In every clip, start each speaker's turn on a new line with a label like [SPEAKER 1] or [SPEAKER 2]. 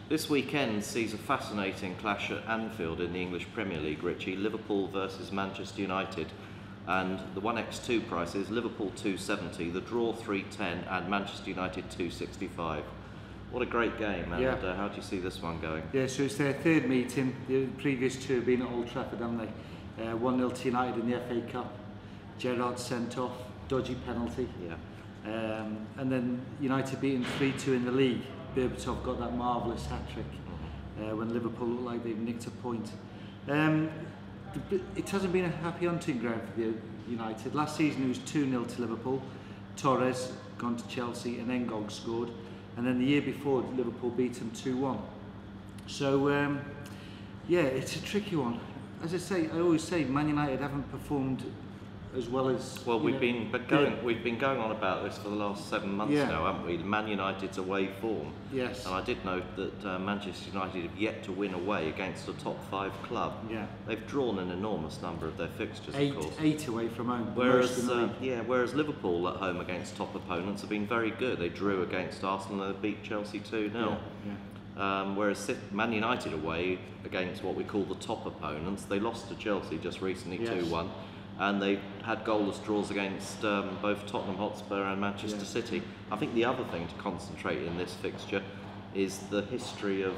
[SPEAKER 1] This weekend sees a fascinating clash at Anfield in the English Premier League, Richie. Liverpool versus Manchester United. And the 1x2 price is Liverpool 270, the draw 310 and Manchester United 265. What a great game, and how do you see this one going?
[SPEAKER 2] Yeah, so it's their third meeting. The previous two have been at Old Trafford, haven't they? 1-0 to United in the FA Cup. Gerrard sent off, dodgy penalty.
[SPEAKER 1] Yeah.
[SPEAKER 2] And then United beaten 3-2 in the league. Berbatov got that marvellous hat-trick when Liverpool looked like they've nicked a point. It hasn't been a happy hunting ground for the United. Last season it was 2-0 to Liverpool. Torres gone to Chelsea and Engog scored. And then the year before, Liverpool beat them 2-1. So, yeah, it's a tricky one. As I always say, Man United haven't performed as well as...
[SPEAKER 1] Well, we've been going on about this for the last 7 months now, haven't we? Man United's away form.
[SPEAKER 2] Yes.
[SPEAKER 1] And I did note that Manchester United have yet to win away against a top 5 club.
[SPEAKER 2] Yeah.
[SPEAKER 1] They've drawn an enormous number of their fixtures, of course.
[SPEAKER 2] 8 away from home.
[SPEAKER 1] Whereas Liverpool at home against top opponents have been very good. They drew against Arsenal and they beat Chelsea 2-0. Whereas Man United away against what we call the top opponents, they lost to Chelsea just recently 2-1. And they had goalless draws against both Tottenham Hotspur and Manchester City. I think the other thing to concentrate in this fixture is the history of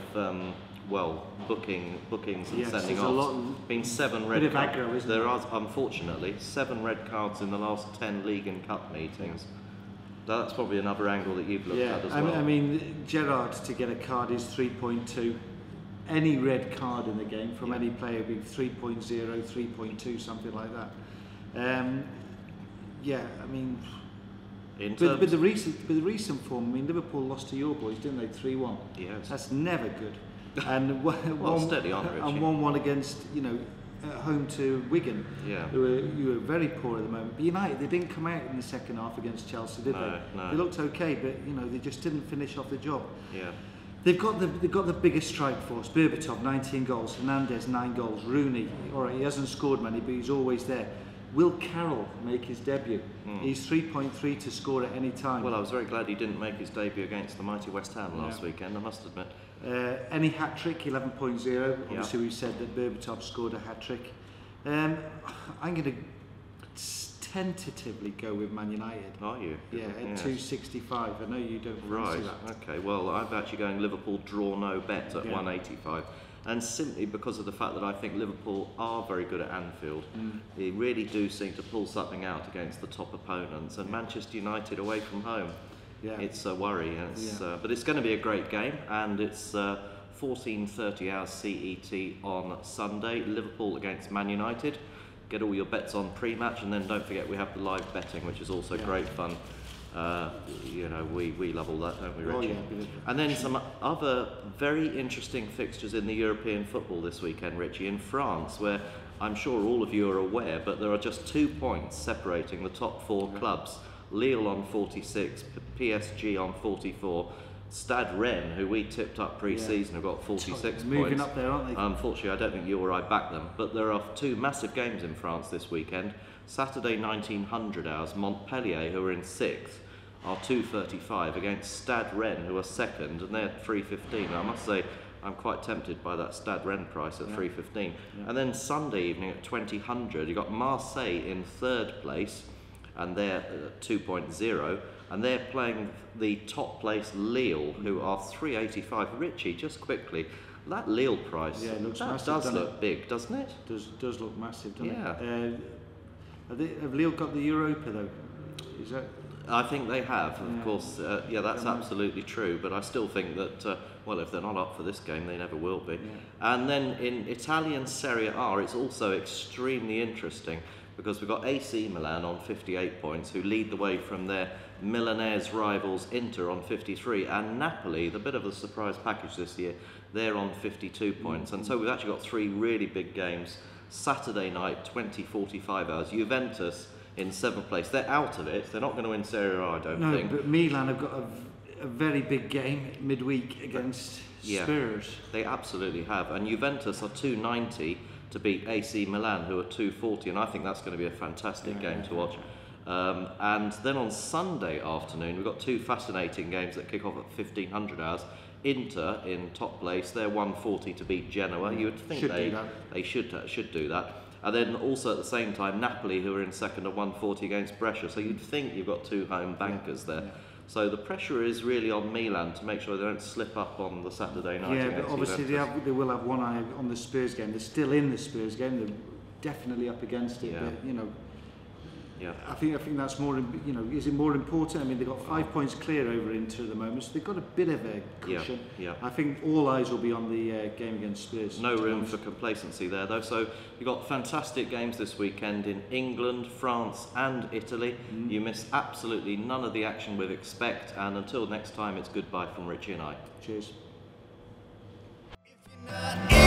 [SPEAKER 1] bookings and sending offs. Been 7 red cards. There are unfortunately 7 red cards in the last 10 league and cup meetings. That's probably another angle that you've looked at as well.
[SPEAKER 2] I mean, Gerrard to get a card is 3.2. Any red card in the game from any player would be 3.0, 3.2, something like that. I mean, with the recent form, I mean, Liverpool lost to your boys, didn't they? 3-1.
[SPEAKER 1] Yes.
[SPEAKER 2] That's never good. And
[SPEAKER 1] steady on, Richie.
[SPEAKER 2] And 1-1 against, at home to Wigan, who were very poor at the moment. But United, they didn't come out in the second half against Chelsea, did they?
[SPEAKER 1] No.
[SPEAKER 2] They looked okay, but they just didn't finish off the job.
[SPEAKER 1] Yeah.
[SPEAKER 2] They've got the biggest strike force. Berbatov 19 goals, Hernandez 9 goals, Rooney, all right, he hasn't scored many, but he's always there. Will Carroll make his debut? He's 3.3 to score at any time.
[SPEAKER 1] Well, I was very glad he didn't make his debut against the mighty West Ham last weekend, I must admit.
[SPEAKER 2] Any hat-trick, 11.0. Obviously, we've said that Berbatov scored a hat-trick. I'm going to tentatively go with Man United.
[SPEAKER 1] Are you?
[SPEAKER 2] Yeah, at 265. I know you don't fancy that.
[SPEAKER 1] Okay, well, I'm actually going Liverpool draw no bet at 185. And simply because of the fact that I think Liverpool are very good at Anfield. They really do seem to pull something out against the top opponents. And Manchester United away from home, it's a worry. But it's going to be a great game, and it's 14:30 hours CET on Sunday. Liverpool against Man United. Get all your bets on pre-match, and then don't forget we have the live betting, which is also great fun. We love all that, don't we, Richie? And then some other very interesting fixtures in the European football this weekend, Richie, in France, where I'm sure all of you are aware, but there are just 2 points separating the top 4 clubs. Lille on 46, PSG on 44. Stade Rennes, who we tipped up pre-season, have got 46 points.
[SPEAKER 2] Moving up there, aren't they?
[SPEAKER 1] Unfortunately, I don't think you or I backed them. But there are 2 massive games in France this weekend. Saturday, 1900 hours, Montpellier, who are in 6th, are 2.35 against Stade Rennes, who are 2nd, and they're 3.15. I must say, I'm quite tempted by that Stade Rennes price at 3.15. And then Sunday evening at 2000, you've got Marseille in 3rd place, and they're 2.0. And they're playing the top place Lille, who are 3.85. Richie, just quickly, that Lille price, does look big, doesn't it?
[SPEAKER 2] Does look massive, doesn't it? Have Lille got the Europa though? Is that?
[SPEAKER 1] I think they have, of course. That's absolutely true. But I still think that, if they're not up for this game, they never will be. And then in Italian Serie A, it's also extremely interesting because we've got AC Milan on 58 points, who lead the way from their Milanese rivals Inter on 53, and Napoli, the bit of a surprise package this year, they're on 52 points. And so we've actually got 3 really big games. Saturday night, 20:45 hours, Juventus in 7th place. They're out of it. They're not going to win Serie A, I don't think.
[SPEAKER 2] No, but Milan have got a very big game midweek against Spurs.
[SPEAKER 1] They absolutely have. And Juventus are 290 to beat AC Milan, who are 240, and I think that's going to be a fantastic game to watch. And then on Sunday afternoon, we've got two fascinating games that kick off at 1500 hours. Inter in top place, they're 140 to beat Genoa. You would think they should do that. And then also at the same time, Napoli, who are in second, at 140 against Brescia. So you'd think you've got two home bankers there. Yeah. So the pressure is really on Milan to make sure they don't slip up on the Saturday night.
[SPEAKER 2] Yeah, but obviously they will have one eye on the Spurs game. They're still in the Spurs game. They're definitely up against it.
[SPEAKER 1] Yeah.
[SPEAKER 2] But, you know,
[SPEAKER 1] yeah.
[SPEAKER 2] I think that's more. You know, is it more important? I mean, they've got 5 points clear over Inter at the moment, so they've got a bit of a cushion.
[SPEAKER 1] Yeah.
[SPEAKER 2] I think all eyes will be on the game against Spurs.
[SPEAKER 1] No room for complacency there, though. So you've got fantastic games this weekend in England, France, and Italy. You miss absolutely none of the action with Expekt, and until next time, it's goodbye from Richie and I.
[SPEAKER 2] Cheers.
[SPEAKER 3] If you're not